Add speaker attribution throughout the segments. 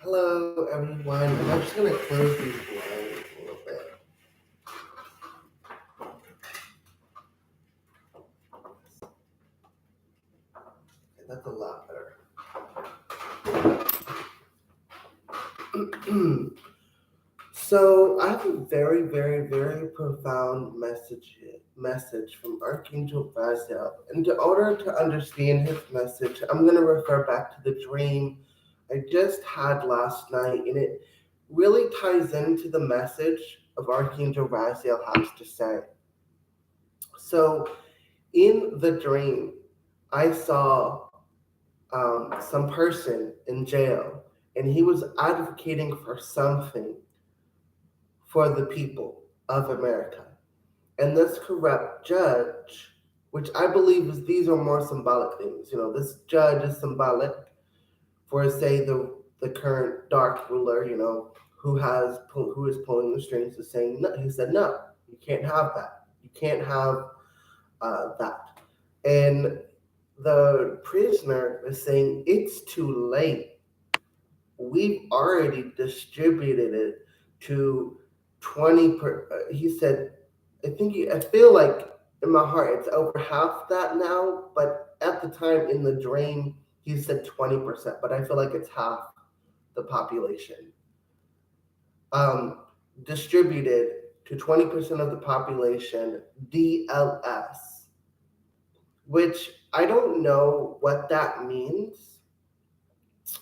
Speaker 1: Hello, everyone. I'm just going to close these blinds a little bit. Okay, that's a lot better. So I have a very, very, very profound message from Archangel Raziel. And in order to understand his message, I'm going to refer back to the dream I just had last night, and it really ties into the message of Archangel Raziel has to say. So in the dream, I saw some person in jail, and he was advocating for something for the people of America. And this corrupt judge, which I believe is these are more symbolic things. This judge is symbolic for, say, the current dark ruler. Who is pulling the strings, is saying no. He said no, you can't have that. You can't have that. And the prisoner is saying it's too late. We've already distributed it to 20 he said, I feel like in my heart it's over half that now, but at the time in the dream he said 20%, but I feel like it's half the population. um Distributed to 20% of the population DLS, which I don't know what that means.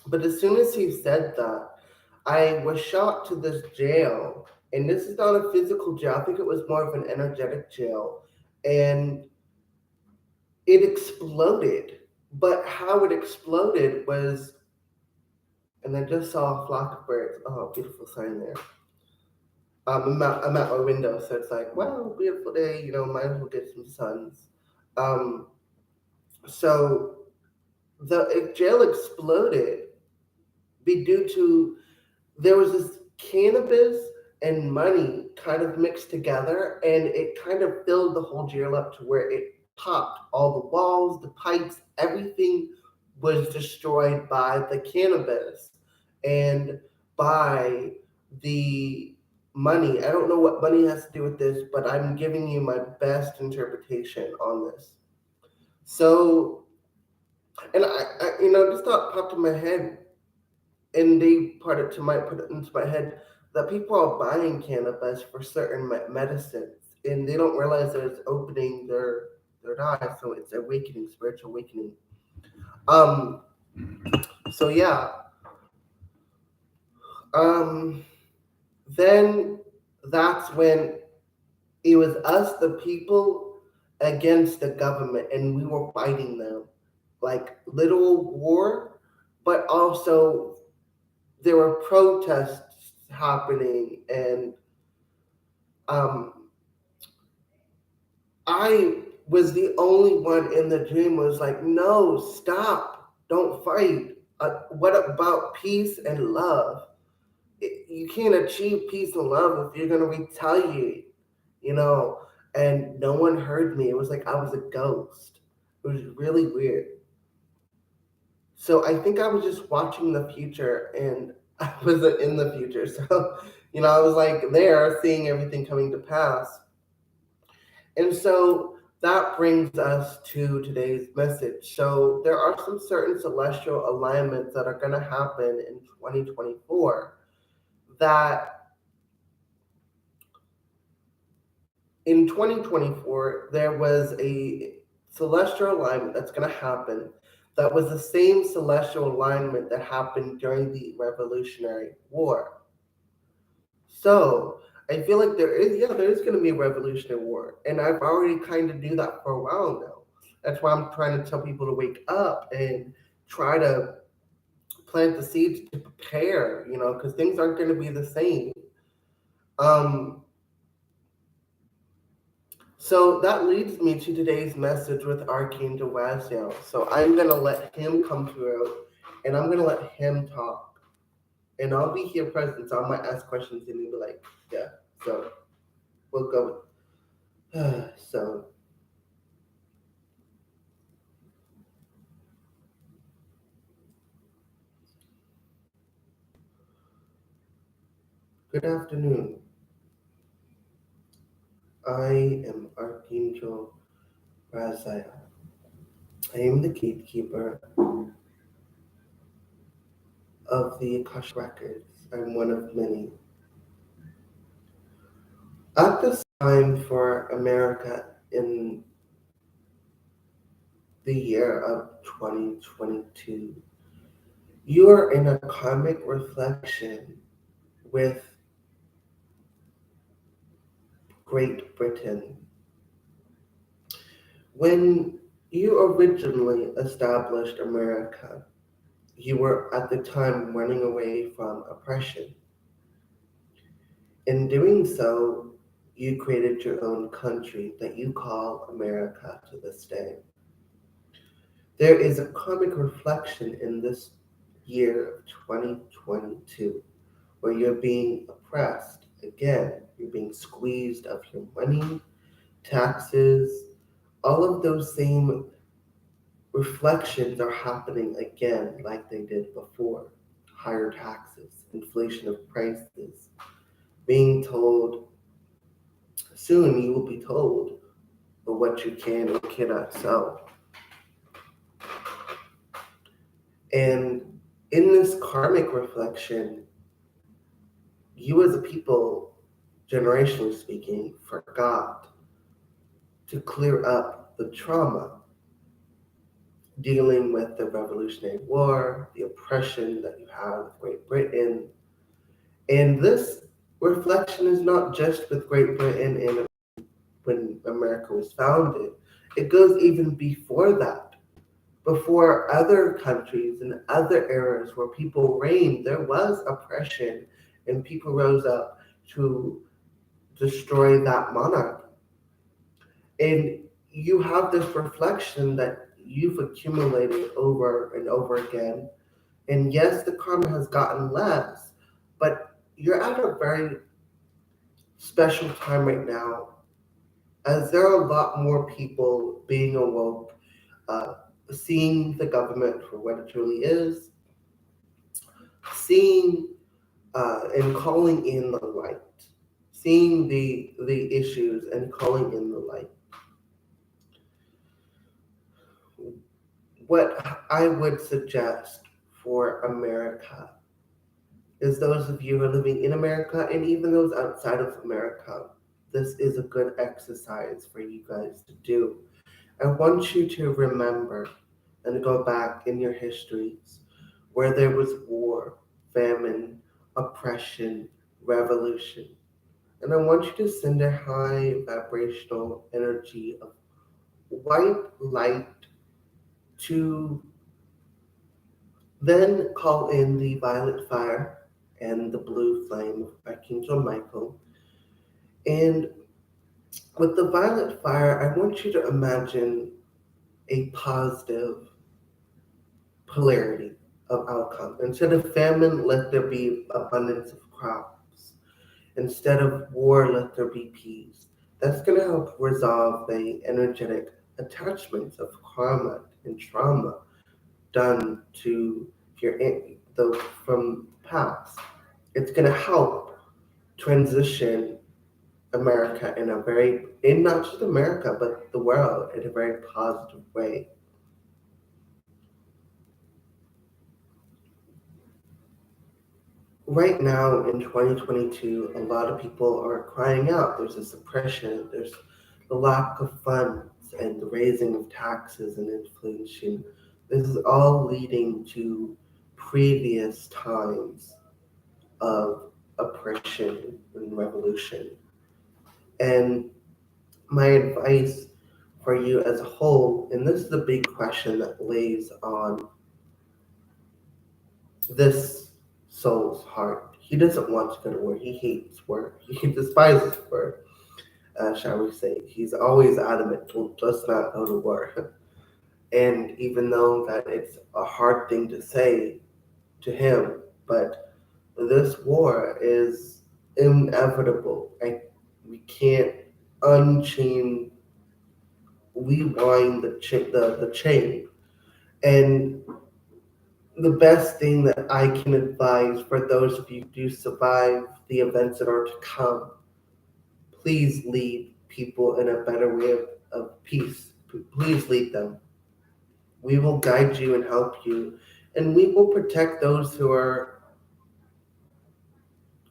Speaker 1: But as soon as he said that, I was shot to this jail. And this is not a physical jail, I think it was more of an energetic jail. And it exploded. But how it exploded was, and I just saw a flock of birds. Oh, beautiful sign there. I'm at my window, so it's like, wow, beautiful day. Might as well get some suns. Um, so the jail exploded be due to there was this cannabis and money kind of mixed together, and it kind of filled the whole jail up to where it popped all the walls, the pipes, everything was destroyed by the cannabis and by the money. I don't know what money has to do with this, but I'm giving you my best interpretation on this. So, and this thought popped in my head, and they put it into my head that people are buying cannabis for certain medicines, and they don't realize that it's opening their eyes, so it's awakening, spiritual awakening. Um, so yeah. Um, then that's when it was us, the people, against the government, and we were fighting them, like literal war, but also there were protests happening, and um, I was the only one in the dream was like, no, stop, don't fight. What about peace and love? You can't achieve peace and love if you're gonna retaliate, you know. And no one heard me. It was like I was a ghost. It was really weird. So I think I was just watching the future, and I wasn't in the future. So, I was like there seeing everything coming to pass. And so that brings us to today's message. So there are some certain celestial alignments that are going to happen in 2024 that in 2024 there was a celestial alignment that's going to happen that was the same celestial alignment that happened during the Revolutionary War. So I feel like there is going to be a Revolutionary War, and I've already kind of knew that for a while now. That's why I'm trying to tell people to wake up and try to plant the seeds to prepare, because things aren't going to be the same. Um, so that leads me to today's message with Archangel Raziel. So I'm going to let him come through, and I'm going to let him talk. And I'll be here present, so I might ask questions, and he'll be like, yeah. So we'll go with so Good afternoon. I am Archangel Raziel. I am the gatekeeper of the Akashic Records. I'm one of many. At this time for America in the year of 2022, you are in a karmic reflection with Great Britain. When you originally established America, you were at the time running away from oppression. In doing so, you created your own country that you call America to this day. There is a karmic reflection in this year of 2022 where you're being oppressed. Again, you're being squeezed of your money, taxes, all of those same reflections are happening again like they did before. Higher taxes, inflation of prices, being told soon you will be told what you can and cannot sell. And in this karmic reflection, you as a people, generationally speaking, forgot to clear up the trauma dealing with the Revolutionary War, the oppression that you have with Great Britain. And this reflection is not just with Great Britain and when America was founded, it goes even before that. Before other countries and other eras where people reigned, there was oppression and people rose up to destroy that monarch. And you have this reflection that you've accumulated over and over again. And yes, the karma has gotten less, but you're at a very special time right now as there are a lot more people being awoke, uh, seeing the government for what it truly is, seeing and calling in the light, seeing the issues and calling in the light. What I would suggest for America is those of you who are living in America and even those outside of America, this is a good exercise for you guys to do. I want you to remember and go back in your histories where there was war, famine, oppression, revolution. And I want you to send a high vibrational energy of white light to then call in the violet fire and the blue flame of Archangel Michael. And with the violet fire, I want you to imagine a positive polarity of outcome. Instead of famine, let there be abundance of crops. Instead of war, let there be peace. That's going to help resolve the energetic attachments of karma and trauma done to those from the past. It's going to help transition America in not just America, but the world in a very positive way. Right now in 2022, a lot of people are crying out. There's a suppression, there's the lack of funds and the raising of taxes and inflation. This is all leading to previous times of oppression and revolution. And my advice for you as a whole, and this is a big question that lays on this soul's heart. He doesn't want to go to war. He hates work. He despises work, shall we say. He's always adamant to just not go to war. And even though that it's a hard thing to say to him, but this war is inevitable. We can't unchain, rewind the chain. And The best thing that I can advise for those of you who do survive the events that are to come, please lead people in a better way of peace. Please lead them. We will guide you and help you, and we will protect those who are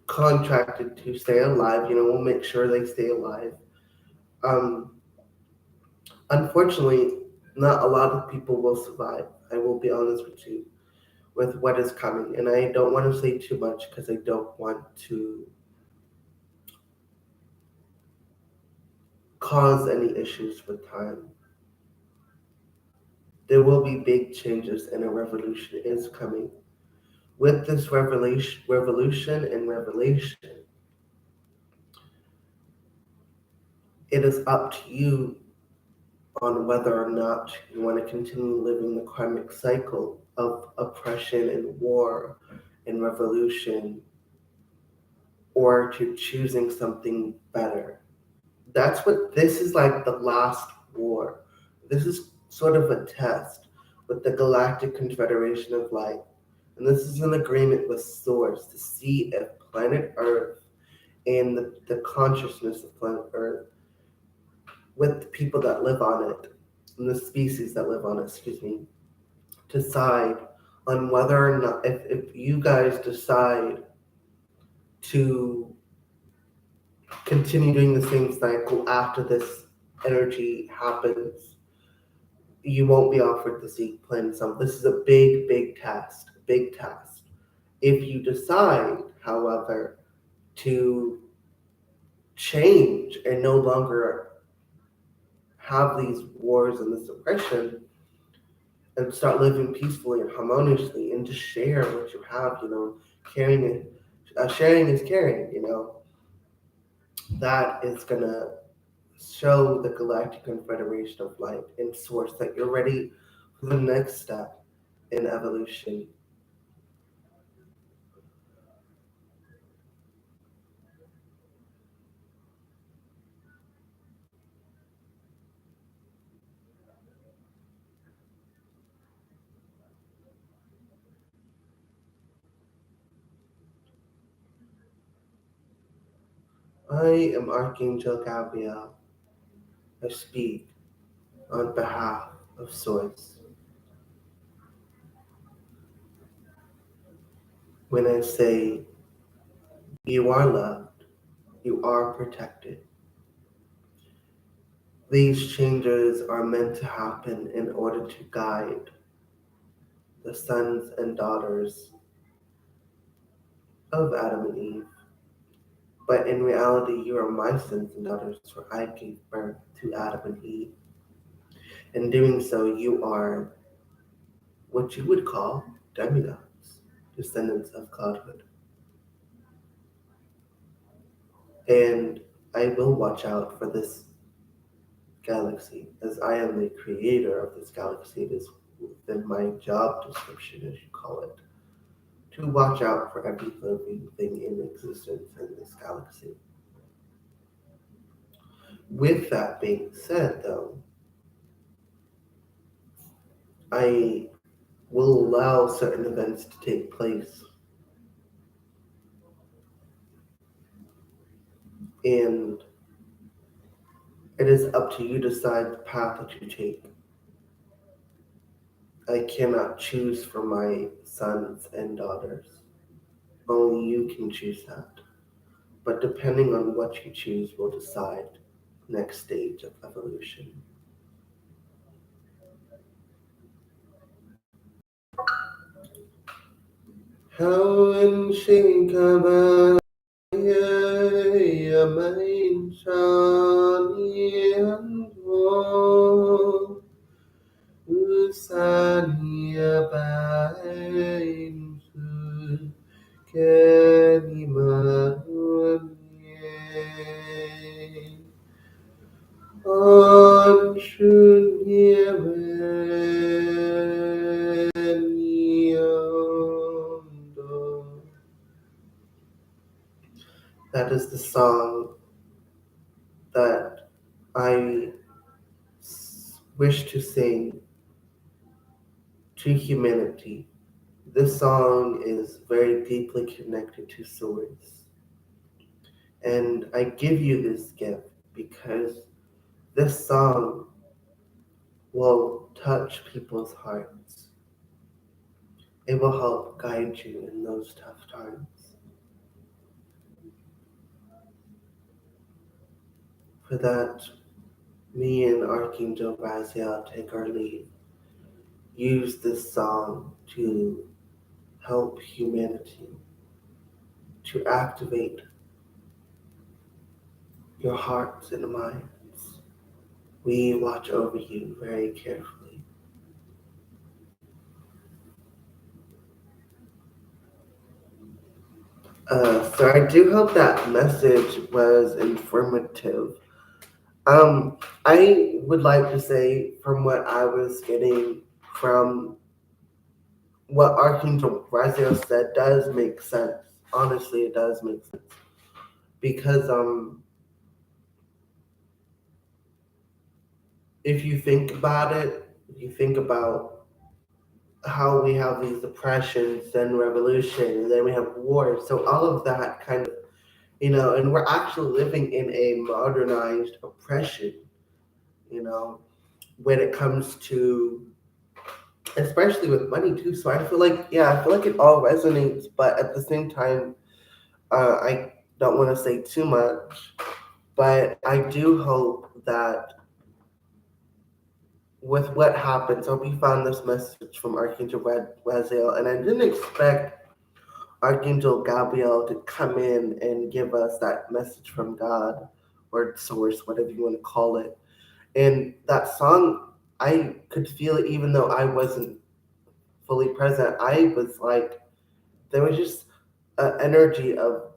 Speaker 1: contracted to stay alive. We'll make sure they stay alive. Um, Unfortunately, not a lot of people will survive. I will be honest with you with what is coming, and I don't want to say too much because I don't want to cause any issues with time. There will be big changes, and a revolution is coming. With this revolution, it is up to you on whether or not you want to continue living the karmic cycle of oppression and war and revolution, or to choosing something better. That's what this is, like the last war. This is sort of a test with the Galactic Confederation of Light. And this is an agreement with Source to see if planet Earth and the consciousness of planet Earth, with the people that live on it, and the species that live on it, excuse me, decide on whether or not, if you guys decide to continue doing the same cycle after this energy happens, you won't be offered the seat plan. So this is a big, big task, big task. If you decide, however, to change and no longer have these wars and this oppression, and start living peacefully and harmoniously and just share what you have, caring it, sharing is caring, that is gonna show the Galactic Confederation of Light and Source that you're ready for the next step in evolution. I am Archangel Gabriel. I speak on behalf of Source. When I say you are loved, you are protected, these changes are meant to happen in order to guide the sons and daughters of Adam and Eve. But in reality, you are my sons and daughters, for I gave birth to Adam and Eve. In doing so, you are what you would call demigods, descendants of godhood. And I will watch out for this galaxy, as I am the creator of this galaxy. It is within my job description, as you call it, to watch out for every living thing in existence in this galaxy. With that being said, though, I will allow certain events to take place, and it is up to you to decide the path that you take. I cannot choose for my sons and daughters. Only you can choose that. But depending on what you choose will decide the next stage of evolution. Hawan shinkaba yamain shani anho usania bain su kanima on shunya That is the song that I wish to sing to humanity This song is very deeply connected to Source. And I give you this gift because this song will touch people's hearts. It will help guide you in those tough times. For that, me and Archangel Raziel take our leave. Use this song to help humanity, to activate your hearts and minds. We watch over you very carefully. So I do hope that message was informative. I would like to say from what I was getting from what Archangel Raziel said does make sense. Honestly, it does make sense because if you think about it, you think about how we have these oppressions, then revolution, and then we have war. So all of that kind of, and we're actually living in a modernized oppression, you know, when it comes to, especially with money too. So I feel like, yeah, I feel like it all resonates, but at the same time, I don't want to say too much, but I do hope that with what happens, I hope you found this message from Archangel Raziel, and I didn't expect Archangel Gabriel to come in and give us that message from God or source, whatever you want to call it. And that song, I could feel it even though I wasn't fully present. I was like, there was just an energy of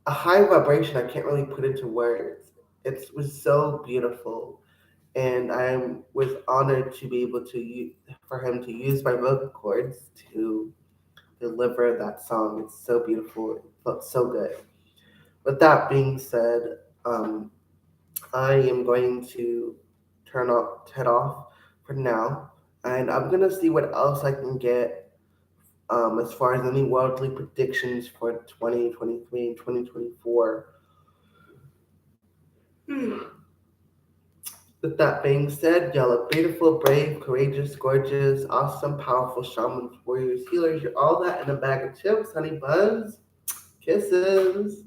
Speaker 1: a high vibration I can't really put into words. It was so beautiful. And I was honored to be able to for him to use my vocal cords to deliver that song. It's so beautiful. It felt so good. With that being said, I am going to head off for now, and I'm gonna see what else I can get as far as any worldly predictions for 2023 and 2024. With that being said, y'all are beautiful, brave, courageous, gorgeous, awesome, powerful shamans, warriors, healers. You're all that in a bag of chips, honey buns. Kisses.